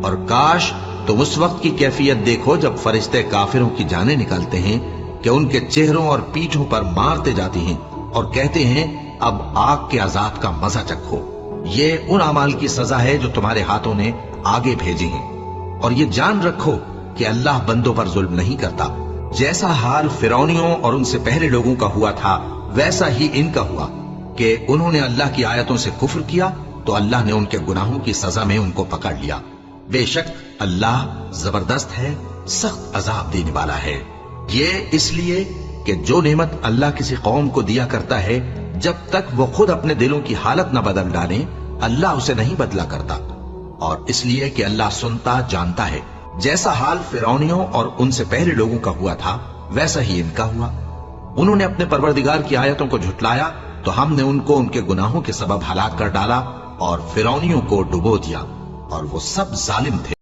اور کاش تم اس وقت کی کیفیت دیکھو جب فرشتے کافروں کی جانیں نکالتے ہیں کہ ان کے چہروں اور پیٹھوں پر مارتے جاتے ہیں اور کہتے ہیں اب آگ کے عذاب کا مزہ چکھو۔ یہ ان اعمال کی سزا ہے جو تمہارے ہاتھوں نے آگے بھیجی ہیں، اور یہ جان رکھو کہ اللہ بندوں پر ظلم نہیں کرتا۔ جیسا حال فرعونیوں اور ان سے پہلے لوگوں کا ہوا تھا ویسا ہی ان کا ہوا کہ انہوں نے اللہ کی آیتوں سے کفر کیا تو اللہ نے ان کے گناہوں کی سزا میں ان کو پکڑ لیا۔ بے شک اللہ زبردست ہے، سخت عذاب دینے والا ہے۔ یہ اس لیے کہ جو نعمت اللہ کسی قوم کو دیا کرتا ہے جب تک وہ خود اپنے دلوں کی حالت نہ بدل ڈالیں اللہ اسے نہیں بدلا کرتا، اور اس لیے کہ اللہ سنتا جانتا ہے۔ جیسا حال فرعونیوں اور ان سے پہلے لوگوں کا ہوا تھا ویسا ہی ان کا ہوا۔ انہوں نے اپنے پروردگار کی آیتوں کو جھٹلایا تو ہم نے ان کو ان کے گناہوں کے سبب ہلاک کر ڈالا اور فرعونیوں کو ڈبو دیا، اور وہ سب ظالم تھے۔